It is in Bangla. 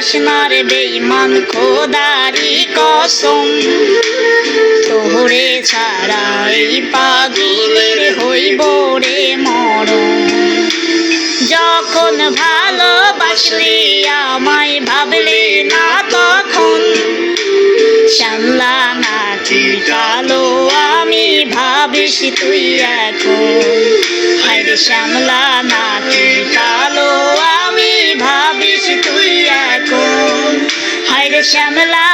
যাস না রে বেঈমান খোদারি কসম তোরে ছাড়া এই পাগিলের হইব রে মরণ যখন ভালোবাসলি আমায় ভাবলি না তখন শ্যামলা নাকি কালো আমি ভাবিস তুই এখন হায়রে শ্যামলা নাকি কালো আমি ভাবিস তুই এখন হায়রে শ্যামলা